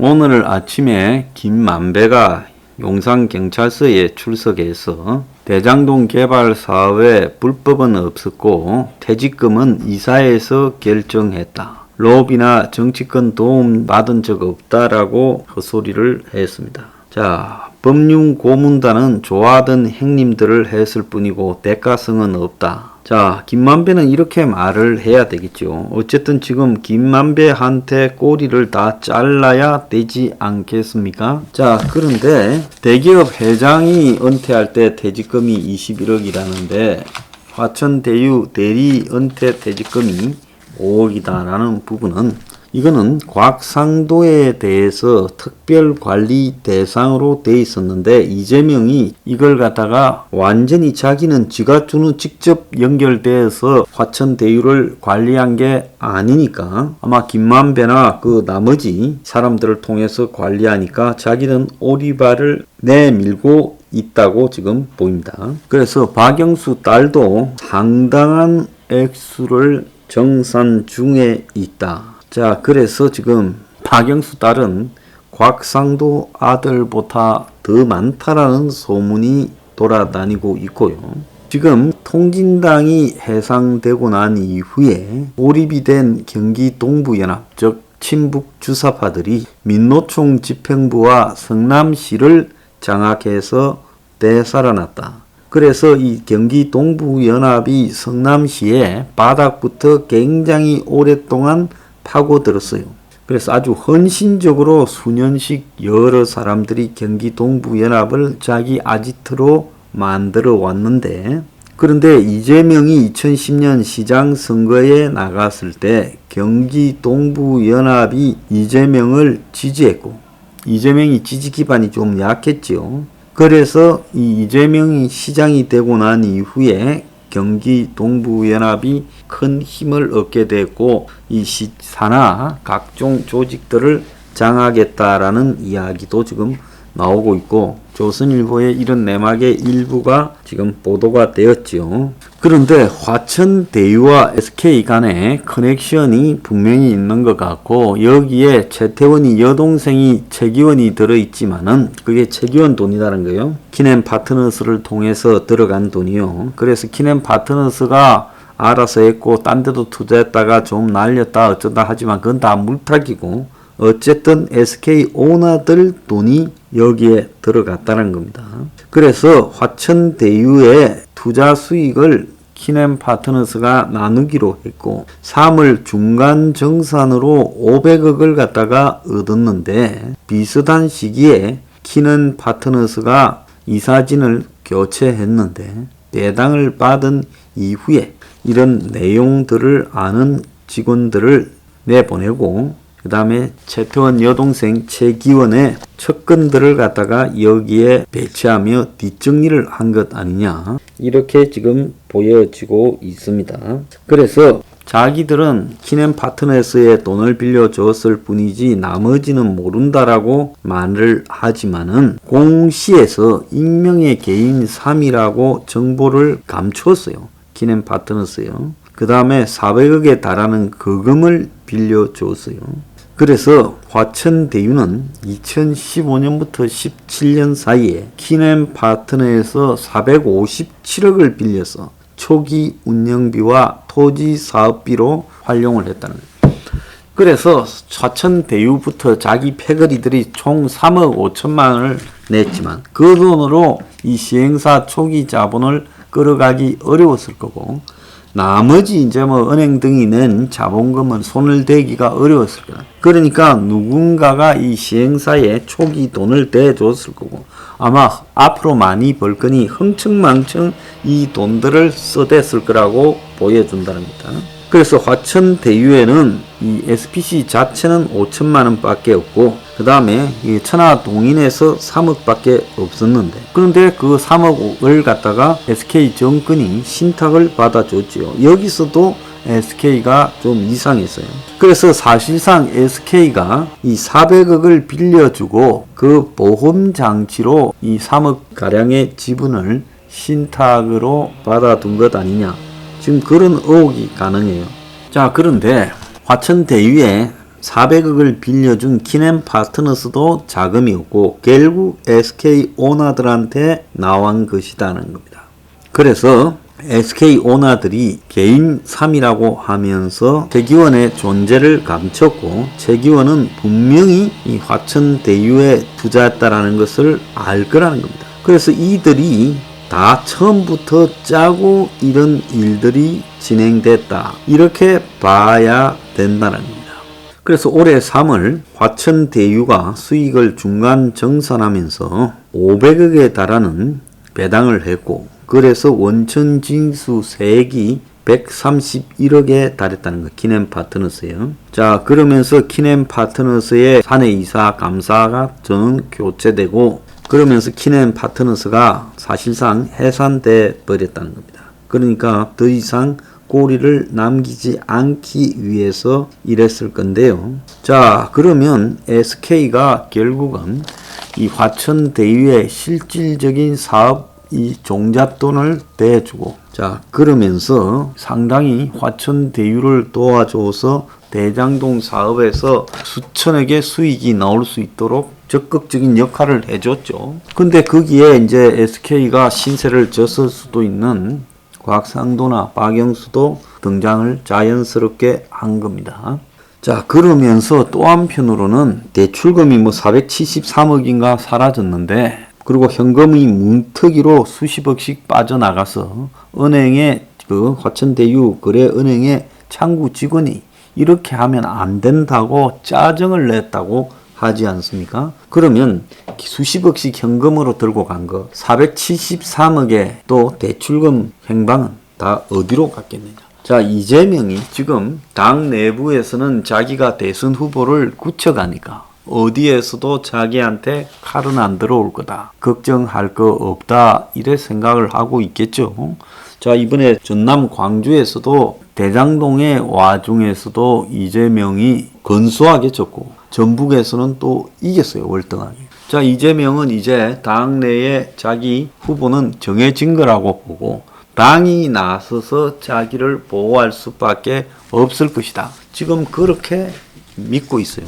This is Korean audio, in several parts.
오늘 아침에 김만배가 용산경찰서에 출석해서 대장동 개발 사업에 불법은 없었고 퇴직금은 이사회에서 결정했다. 로비나 정치권 도움 받은 적 없다라고 헛소리를 했습니다. 자, 법률 고문단은 좋아하던 행님들을 했을 뿐이고 대가성은 없다. 자, 김만배는 이렇게 말을 해야 되겠죠. 어쨌든 지금 김만배한테 꼬리를 다 잘라야 되지 않겠습니까? 자, 그런데 대기업 회장이 은퇴할 때 퇴직금이 21억이라는데 화천대유 대리 은퇴 퇴직금이 5억이다라는 부분은 이거는 곽상도에 대해서 특별관리 대상으로 돼 있었는데 이재명이 이걸 갖다가 완전히 자기는 지가 주는 직접 연결돼서 화천대유를 관리한 게 아니니까 아마 김만배나 그 나머지 사람들을 통해서 관리하니까 자기는 오리발을 내밀고 있다고 지금 보입니다. 그래서 박영수 딸도 상당한 액수를 정산 중에 있다. 자, 그래서 지금 박영수 딸은 곽상도 아들보다 더 많다라는 소문이 돌아다니고 있고요. 지금 통진당이 해상되고 난 이후에 고립이 된 경기 동부연합, 즉 친북 주사파들이 민노총 집행부와 성남시를 장악해서 되살아났다. 그래서 이 경기 동부연합이 성남시의 바닥부터 굉장히 오랫동안 파고들었어요. 그래서 아주 헌신적으로 수년씩 여러 사람들이 경기 동부연합을 자기 아지트로 만들어 왔는데, 그런데 이재명이 2010년 시장 선거에 나갔을 때 경기 동부연합이 이재명을 지지했고, 이재명이 지지 기반이 좀 약했지요. 그래서 이 이재명이 시장이 되고 난 이후에 경기 동부연합이 큰 힘을 얻게 됐고 이 산하 각종 조직들을 장악했다라는 이야기도 지금 나오고 있고 조선일보의 이런 내막의 일부가 지금 보도가 되었지요. 그런데 화천대유와 SK 간에 커넥션이 분명히 있는 것 같고 여기에 최태원이 여동생이 최기원이 들어있지만은 그게 최기원 돈이라는 거예요. 키넨파트너스를 통해서 들어간 돈이요. 그래서 키넨파트너스가 알아서 했고 딴 데도 투자했다가 좀 날렸다 어쩌다 하지만 그건 다 물타기고 어쨌든 SK 오너들 돈이 여기에 들어갔다는 겁니다. 그래서 화천대유의 투자 수익을 키넨파트너스가 나누기로 했고 3월 중간 정산으로 500억을 갖다가 얻었는데 비슷한 시기에 키넨파트너스가 이사진을 교체했는데 배당을 받은 이후에 이런 내용들을 아는 직원들을 내보내고 그 다음에 최태원 여동생 최기원의 척근들을 갖다가 여기에 배치하며 뒷정리를 한 것 아니냐 이렇게 지금 보여지고 있습니다. 그래서 자기들은 키넨파트너스에 돈을 빌려줬을 뿐이지 나머지는 모른다라고 말을 하지만은 공시에서 익명의 개인 3이라고 정보를 감추었어요. 키넨파트너스요. 그 다음에 400억에 달하는 거금을 빌려줬어요. 그래서 화천대유는 2015년부터 17년 사이에 키넨파트너에서 457억을 빌려서 초기 운영비와 토지 사업비로 활용을 했다는 거예요. 그래서 화천대유부터 자기 패거리들이 총 3억 5천만 원을 냈지만 그 돈으로 이 시행사 초기 자본을 끌어가기 어려웠을 거고 나머지 이제 뭐 은행 등이 낸 자본금은 손을 대기가 어려웠을 거다. 그러니까 누군가가 이 시행사에 초기 돈을 대줬을 거고 아마 앞으로 많이 벌 거니 흥청망청 이 돈들을 써댔을 거라고 보여준다는 겁니다. 그래서 화천대유에는 이 SPC 자체는 5천만 원 밖에 없고 그 다음에 이 천하동인에서 3억 밖에 없었는데 그런데 그 3억을 갖다가 SK정권이 신탁을 받아줬지요. 여기서도 SK가 좀 이상했어요. 그래서 사실상 SK가 이 400억을 빌려주고 그 보험장치로 이 3억 가량의 지분을 신탁으로 받아둔 것 아니냐. 지금 그런 의혹이 가능해요. 자, 그런데 화천대유에 400억을 빌려준 키넨파트너스도 자금이 없고 결국 SK 오너들한테 나온 것이라는 겁니다. 그래서 SK 오너들이 개인 3이라고 하면서 최기원의 존재를 감췄고 최기원은 분명히 이 화천대유에 투자했다라는 것을 알 거라는 겁니다. 그래서 이들이 다 처음부터 짜고 이런 일들이 진행됐다, 이렇게 봐야 된다는 겁니다. 그래서 올해 3월 화천대유가 수익을 중간 정산하면서 500억에 달하는 배당을 했고, 그래서 원천징수 세액이 131억에 달했다는 거, 키넨파트너스예요. 자, 그러면서 키넨파트너스의 사내이사 감사가 전 교체되고, 그러면서 키넨파트너스가 사실상 해산돼 버렸다는 겁니다. 그러니까 더 이상 꼬리를 남기지 않기 위해서 이랬을 건데요. 자, 그러면 SK가 결국은 이 화천대유의 실질적인 사업 이 종잣돈을 대주고, 자, 그러면서 상당히 화천대유를 도와줘서 대장동 사업에서 수천억의 수익이 나올 수 있도록 적극적인 역할을 해줬죠. 근데 거기에 이제 SK가 신세를 졌을 수도 있는 곽상도나 박영수도 등장을 자연스럽게 한 겁니다. 자, 그러면서 또 한편으로는 대출금이 473억인가 사라졌는데, 그리고 현금이 뭉터기로 수십억씩 빠져나가서 은행에, 그 화천대유 거래은행의 창구 직원이 이렇게 하면 안 된다고 짜증을 냈다고 하지 않습니까? 그러면 수십억씩 현금으로 들고 간 거 473억의 또 대출금 행방은 다 어디로 갔겠느냐. 자, 이재명이 지금 당 내부에서는 자기가 대선 후보를 굳혀가니까 어디에서도 자기한테 칼은 안 들어올 거다, 걱정할 거 없다, 이래 생각을 하고 있겠죠. 자, 이번에 전남 광주에서도 대장동의 와중에서도 이재명이 근소하게 졌고, 전북에서는 또 이겼어요, 월등하게. 자, 이재명은 이제 당내에 자기 후보는 정해진 거라고 보고 당이 나서서 자기를 보호할 수밖에 없을 것이다, 지금 그렇게 믿고 있어요.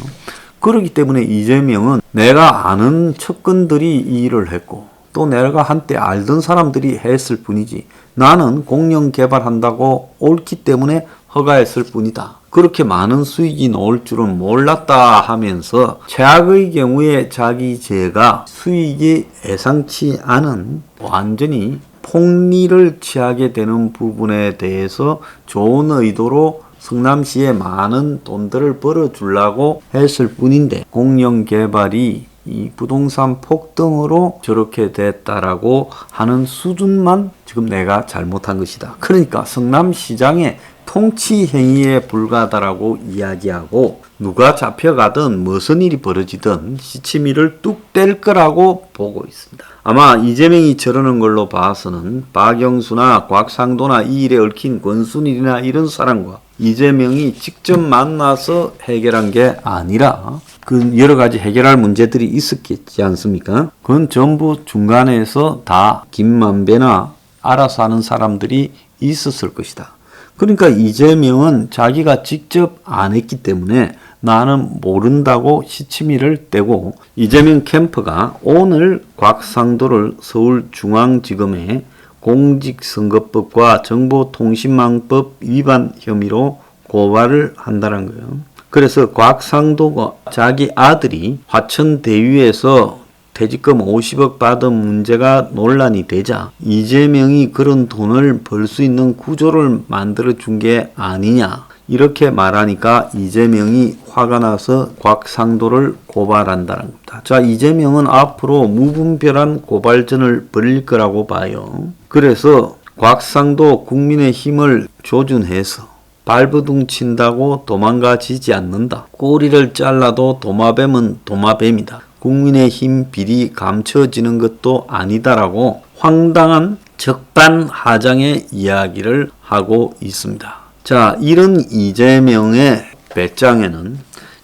그렇기 때문에 이재명은 내가 아는 측근들이 이 일을 했고 또 내가 한때 알던 사람들이 했을 뿐이지 나는 공영 개발한다고 옳기 때문에 허가했을 뿐이다, 그렇게 많은 수익이 나올 줄은 몰랐다 하면서 최악의 경우에 자기 죄가 수익이 예상치 않은 완전히 폭리를 취하게 되는 부분에 대해서 좋은 의도로 성남시에 많은 돈들을 벌어주려고 했을 뿐인데, 공영개발이 이 부동산 폭등으로 저렇게 됐다라고 하는 수준만 지금 내가 잘못한 것이다. 그러니까 성남시장의 통치 행위에 불과하다라고 이야기하고, 누가 잡혀가든 무슨 일이 벌어지든 시치미를 뚝 뗄 거라고 보고 있습니다. 아마 이재명이 저러는 걸로 봐서는 박영수나 곽상도나 이 일에 얽힌 권순일이나 이런 사람과 이재명이 직접 만나서 해결한 게 아니라 그 여러 가지 해결할 문제들이 있었겠지 않습니까? 그건 전부 중간에서 다 김만배나 알아서 하는 사람들이 있었을 것이다. 그러니까 이재명은 자기가 직접 안 했기 때문에 나는 모른다고 시치미를 떼고, 이재명 캠프가 오늘 곽상도를 서울중앙지검에 공직선거법과 정보통신망법 위반 혐의로 고발을 한다는 거예요. 그래서 곽상도가 자기 아들이 화천대유에서 퇴직금 50억 받은 문제가 논란이 되자 이재명이 그런 돈을 벌 수 있는 구조를 만들어 준 게 아니냐, 이렇게 말하니까 이재명이 화가 나서 곽상도를 고발한다는 겁니다. 자, 이재명은 앞으로 무분별한 고발전을 벌일 거라고 봐요. 그래서 곽상도 국민의힘을 조준해서 발버둥 친다고 도망가지지 않는다. 꼬리를 잘라도 도마뱀은 도마뱀이다. 국민의힘 비리 감춰지는 것도 아니다라고 황당한 적반하장의 이야기를 하고 있습니다. 자, 이런 이재명의 배짱에는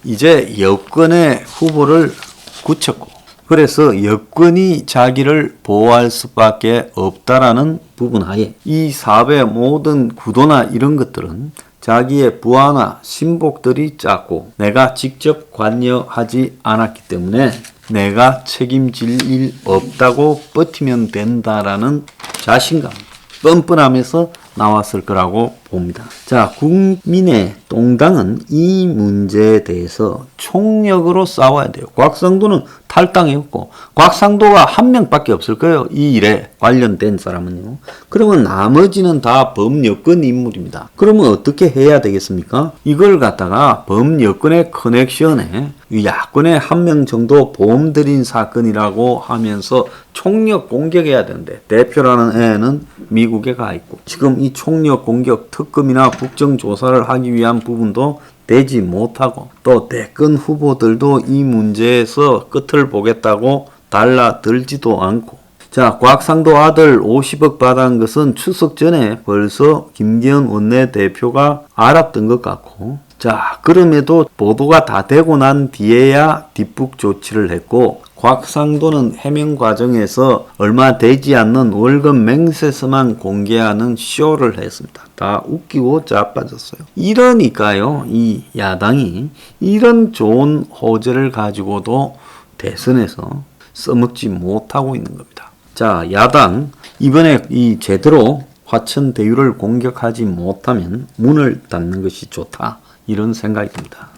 이제 여권의 후보를 굳혔고, 그래서 여권이 자기를 보호할 수밖에 없다라는 부분 하에 이 사업의 모든 구도나 이런 것들은 자기의 부하나 신복들이 짰고 내가 직접 관여하지 않았기 때문에 내가 책임질 일 없다고 버티면 된다라는 자신감, 뻔뻔함에서 나왔을 거라고 봅니다. 자, 국민의 동당은 이 문제에 대해서 총력으로 싸워야 돼요. 곽상도는 탈당했고 곽상도가 한 명밖에 없을 거예요. 이 일에 관련된 사람은요. 그러면 나머지는 다 범여권 인물입니다. 그러면 어떻게 해야 되겠습니까? 이걸 갖다가 범여권의 커넥션에 야권의 한 명 정도 보험 들인 사건이라고 하면서 총력 공격해야 되는데 대표라는 애는 미국에 가 있고 지금 이 총력 공격 특검이나 국정조사를 하기 위한 부분도 되지 못하고 또 대권 후보들도 이 문제에서 끝을 보겠다고 달라들지도 않고 자, 곽상도 아들 50억 받은 것은 추석 전에 벌써 김기현 원내대표가 알았던 것 같고 자, 그럼에도 보도가 다 되고 난 뒤에야 뒷북 조치를 했고 곽상도는 해명 과정에서 얼마 되지 않는 월급 맹세서만 공개하는 쇼를 했습니다. 다 웃기고 자빠졌어요. 이러니까요, 이 야당이 이런 좋은 호재를 가지고도 대선에서 써먹지 못하고 있는 겁니다. 자, 야당 이번에 이 제대로 화천 대유를 공격하지 못하면 문을 닫는 것이 좋다. 이런 생각이 듭니다.